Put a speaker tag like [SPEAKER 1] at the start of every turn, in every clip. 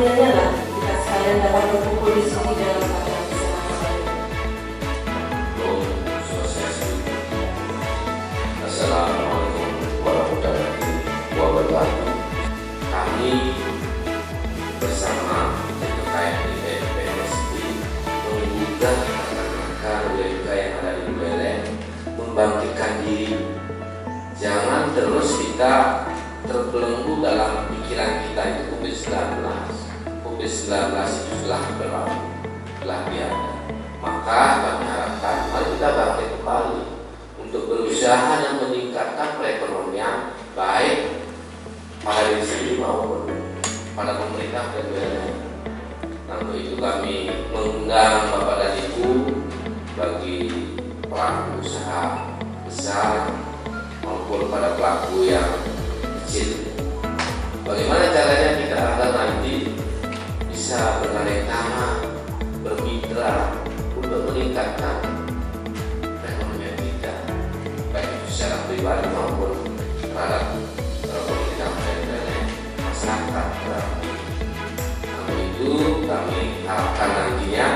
[SPEAKER 1] mulianya lah kita sekalian dapat berkumpul di sini dalam keadaan sehat.
[SPEAKER 2] Assalamualaikum warahmatullahi wabarakatuh. Kami bersama TKKM PNSI menggugah rekan-rekan WMK yang ada di Buleleng membangkitkan diri. Jangan terus kita terbelenggu dalam pikiran kita itu COVID-19. COVID-19 itu telah berlalu, telah tiada. Maka kami harapkan mari kita bangkit kembali untuk berusaha yang meningkatkan perekonomian baik pada diri sendiri maupun pada pemerintah dan BUMN. Nah, untuk itu kami mengundang Bapak dan Ibu bagi pelaku usaha besar maupun pada pelaku yang kecil. Bagaimana caranya kita agar nanti bisa bergandeng tangan, bermitra untuk meningkatkan perekonomian kita, baik itu secara pribadi maupun terhadap pemerintah dan masyarakat. Untuk itu kami harapkan nantinya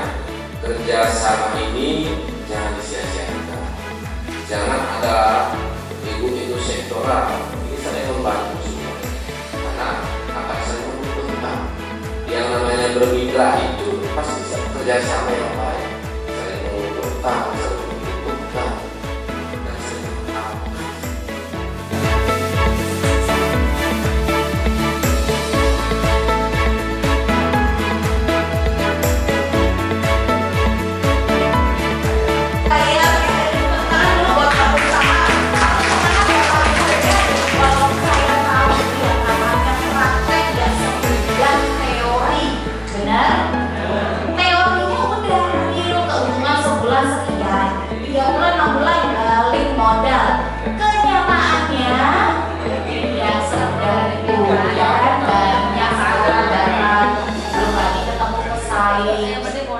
[SPEAKER 2] kerjasama ini jangan disia-siakan. Jangan ada ego-ego sektoral. Ini saling membantu semua, karena akan saling menguntungkan. Yang namanya bermitra itu pasti bisa kerjasama yang baik, saling menguntungkan, saling menguntungkan, dan saling mengharapkan.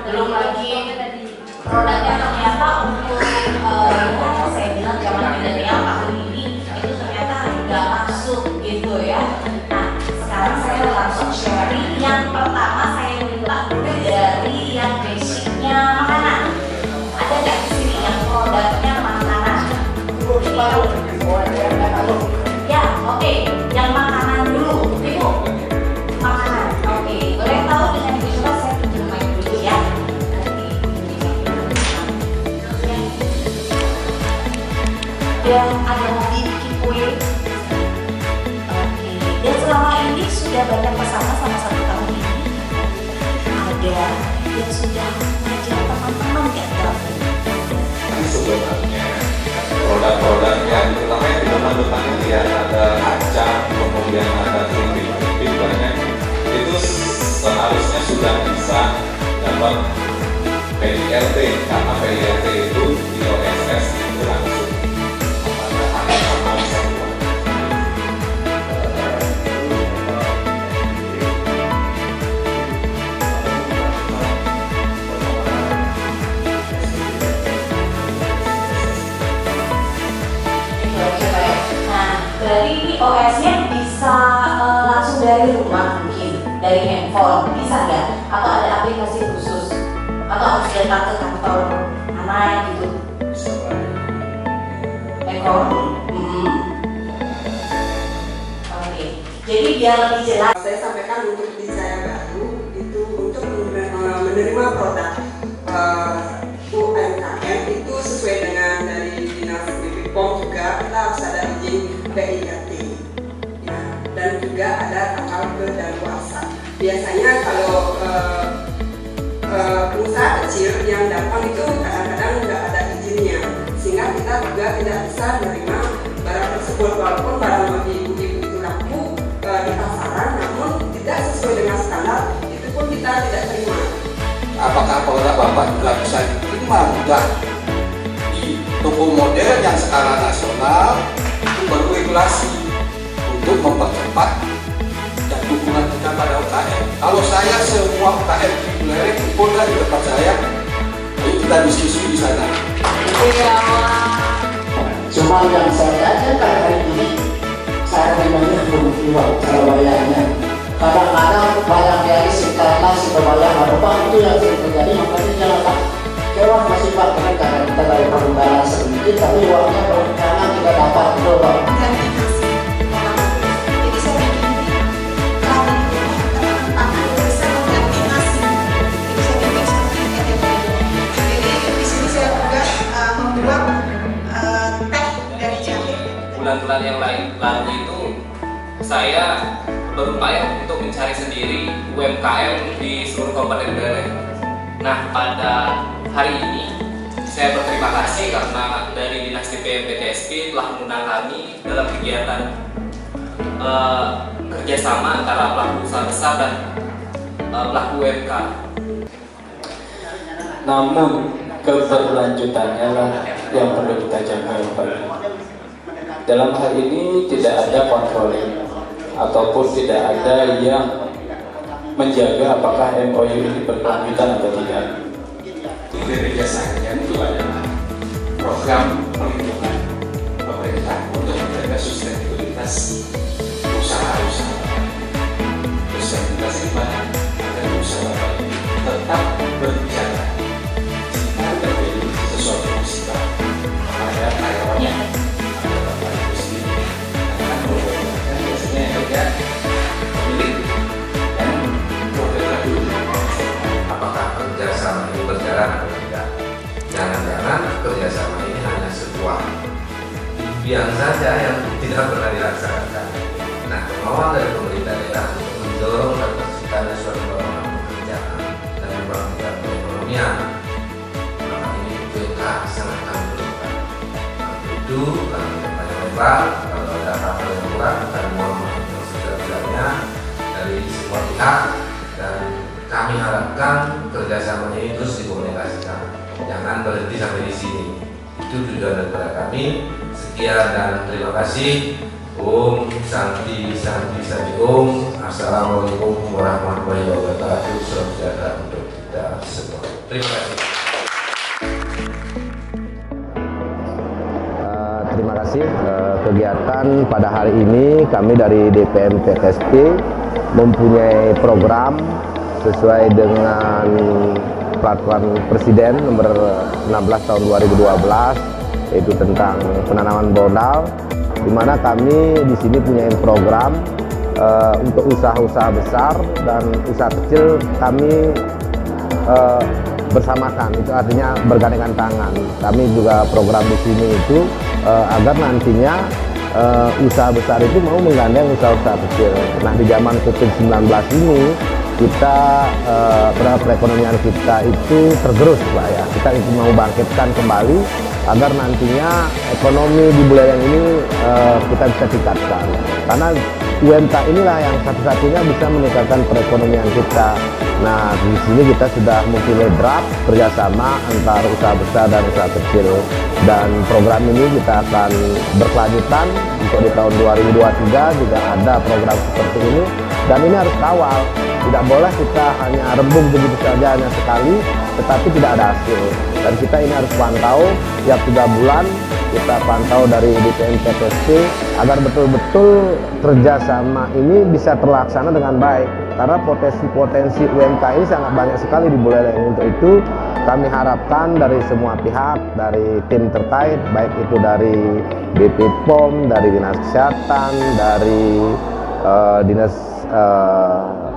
[SPEAKER 1] Belum lagi produknya ternyata untuk saya bilang zaman milenial tahun ini itu ternyata nggak masuk gitu ya. Nah sekarang saya langsung sharing. Yang pertama saya minta dari yang basicnya makanan. Ada nggak di sini yang produknya makanan? Baru. Ya oke. Yang makanan dulu, Ibu. Makanan. Oke. Boleh tahu dengan visual saya tunjukkan dulu ya. Dan ada hobi bikin kue. Oke. Dan selama ini sudah banyak pesanan sama 1 tahun ini. Ada yang sudah ngajak teman-teman nggak tahu?
[SPEAKER 3] Sebenarnya produk-produk yang terutama yang di depan-depannya dia ada kaca, kemudian ada kritik banyak, itu seharusnya sudah bisa dapat PIRT, karena PIRT itu di OSS itu langsung
[SPEAKER 1] berarti ini OS-nya bisa langsung dari rumah, mungkin dari handphone, bisa nggak? Atau ada aplikasi khusus? Atau harus datang ke kantor mana gitu? Oke. Jadi biar lebih jelas.
[SPEAKER 4] Saya sampaikan untuk di saya baru itu untuk menerima produk UMKM itu sesuai dengan dari Dinas BPOM juga kita harus ada izin PIRT ya, dan juga ada tanggal kedaluarsa. Biasanya kalau pengusaha kecil yang datang itu kadang-kadang nggak ada izinnya, sehingga kita juga tidak bisa menerima barang tersebut walaupun barang bagi ibu-ibu itu laku di pasaran, namun tidak sesuai dengan standar, itu pun kita tidak terima.
[SPEAKER 5] Apakah produk Bapak juga bisa diterima mudah di toko modern yang skala nasional? Itu perlu regulasi untuk mempercepat dan dukungan kita pada UKM. Kalau saya semua UKM di Buleleng kumpulkan di tempat saya, ayo kita diskusi di sana.
[SPEAKER 6] Cuma yang saya tanyakan hari ini, saya memangnya belum keluar cara bayarnya. Kadang-kadang barang dari kebayang apa Pak itu yang sering terjadi, makanya jangan Pak kewah masih Pak, karena kita dari perundangan sedikit tapi uangnya perundangan tidak dapat, betul Pak.
[SPEAKER 7] Jadi saya bikin kalau pangan itu bisa mengganti nasi, itu saya bikin seperti itu. Jadi di sini saya juga membuat teh dari jahe.
[SPEAKER 2] Bulan-bulan yang lalu itu saya berupaya untuk mencari sendiri UMKM di seluruh Kabupaten Buleleng. Nah, pada hari ini saya berterima kasih karena dari Dinas DPM PTSP telah mengundang kami dalam kegiatan kerjasama antara pelaku usaha besar dan pelaku UMK.
[SPEAKER 8] Namun keberlanjutannya lah yang perlu kita jaga. Dalam hal ini tidak ada kontroling ataupun tidak ada yang menjaga apakah MOU ini berkelanjutan atau tidak.
[SPEAKER 5] Kerjasama itu adalah program perlindungan pemerintah untuk menjaga sustenabilitas usaha-usaha. Sustenabilitas gimana? Agar usaha tetap berjalan. Jika terjadi sesuatu musibah pada karyawannya, ada bapak ibu sendiri akan membuatkan biasanya ada pemilik dan program dulu.
[SPEAKER 2] Apakah kerjasama ini berjalan atau tidak? Jangan-jangan kerjasama ini hanya sebuah impian saja yang tidak pernah dilaksanakan. Nah, kemauan dari pemerintah daerah untuk mendorong dan terciptanya suatu lapangan pekerjaan dan membangkitkan perekonomian, maka ini UMK sangat kami perlukan. Itu kami bertanya lebar, kalau ada hal-hal yang kurang kami mohon maaf yang sebesar-besarnya dari semua pihak, dan kami harapkan kerjasamanya ini terus dikomunikasikan, jangan berhenti sampai di sini. Itu tujuan daripada kami. Sekian dan terima kasih. Om Santi Santi Santi Om. Assalamualaikum warahmatullahi wabarakatuh. Salam sejahtera untuk kita semua. Terima kasih.
[SPEAKER 9] Terima kasih. Kegiatan pada hari ini kami dari DPM PTSP mempunyai program sesuai dengan peraturan Presiden nomor 16 tahun 2012, yaitu tentang penanaman modal, di mana kami di sini punya program untuk usaha-usaha besar dan usaha kecil kami bersamakan, itu artinya bergandengan tangan. Kami juga program di sini itu agar nantinya usaha besar itu mau menggandeng usaha-usaha kecil. Nah, di zaman COVID-19 ini kita perekonomian kita itu tergerus Pak ya. Kita itu mau bangkitkan kembali agar nantinya ekonomi di Buleleng ini kita bisa tingkatkan. Karena UMK inilah yang satu-satunya bisa meningkatkan perekonomian kita. Nah, di sini kita sudah mempunyai draft kerjasama antara usaha besar dan usaha kecil. Dan program ini kita akan berkelanjutan untuk di tahun 2023 juga ada program seperti ini. Dan ini harus kawal. Tidak boleh kita hanya rembuk begitu saja hanya sekali, tetapi tidak ada hasil. Dan kita ini harus pantau tiap 3 bulan, kita pantau dari DPM PTSP agar betul-betul kerjasama ini bisa terlaksana dengan baik. Karena potensi-potensi UMK ini sangat banyak sekali di Buleleng. Untuk itu kami harapkan dari semua pihak, dari tim terkait, baik itu dari BP POM, dari Dinas Kesehatan, dari dinas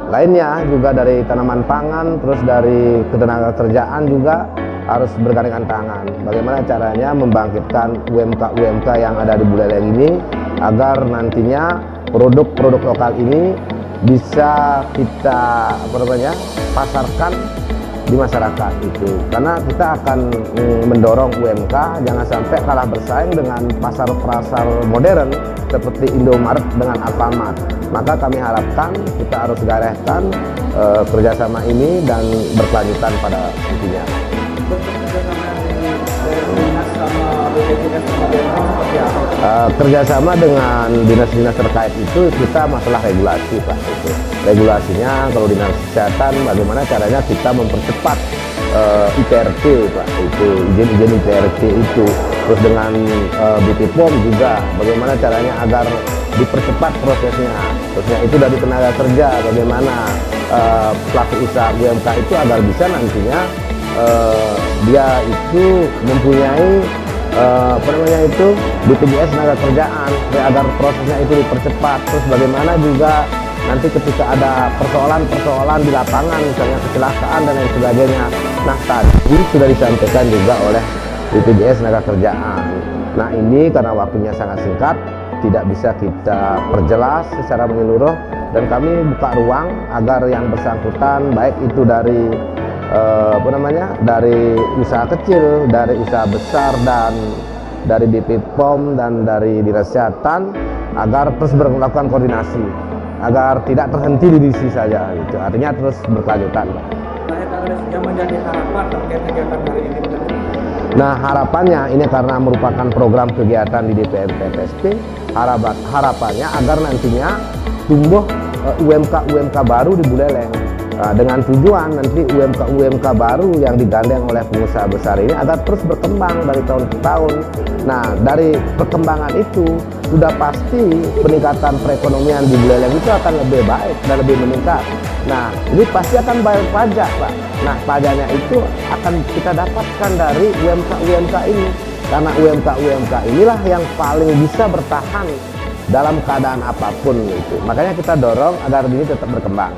[SPEAKER 9] lainnya, juga dari tanaman pangan, terus dari ketenagakerjaan juga harus bergandengan tangan. Bagaimana caranya membangkitkan UMK-UMK yang ada di Buleleng ini agar nantinya produk-produk lokal ini bisa kita pasarkan di masyarakat itu. Karena kita akan mendorong UMK jangan sampai kalah bersaing dengan pasar-pasar modern seperti Indomaret dengan Alfamart. Maka kami harapkan kita harus gairahkan kerjasama ini dan berkelanjutan pada intinya. Kerjasama dengan dinas-dinas terkait itu kita masalah regulasi Pak. Itu regulasinya kalau dinas kesehatan bagaimana caranya kita mempercepat IPRT Pak, itu izin IPRT itu. Terus dengan BP POM juga bagaimana caranya agar dipercepat prosesnya. Terusnya itu dari tenaga kerja bagaimana pelaku usaha UMK itu agar bisa nantinya dia itu mempunyai BPJS tenaga kerjaan, agar prosesnya itu dipercepat. Terus bagaimana juga nanti ketika ada persoalan di lapangan, misalnya kecelakaan dan lain sebagainya. Nah, tadi sudah disampaikan juga oleh BPJS tenaga kerjaan. Nah, ini karena waktunya sangat singkat, tidak bisa kita perjelas secara menyeluruh, dan kami buka ruang agar yang bersangkutan, baik itu dari dari usaha kecil, dari usaha besar, dan dari BP POM dan dari Dinas Kesehatan, agar terus melakukan koordinasi agar tidak terhenti di DC saja, gitu. Artinya terus berkelanjutan.
[SPEAKER 10] Yang menjadi harapan terkait kegiatan hari ini?
[SPEAKER 9] Nah, harapannya ini karena merupakan program kegiatan di DPM PPSP, harapannya agar nantinya tumbuh UMK baru di Buleleng. Dengan tujuan nanti UMK baru yang digandeng oleh pengusaha besar ini agar terus berkembang dari tahun ke tahun. Nah, dari perkembangan itu sudah pasti peningkatan perekonomian di Buleleng itu akan lebih baik dan lebih meningkat. Nah, ini pasti akan bayar pajak, Pak. Nah, pajaknya itu akan kita dapatkan dari UMK ini, karena UMK inilah yang paling bisa bertahan dalam keadaan apapun itu. Makanya kita dorong agar ini tetap berkembang.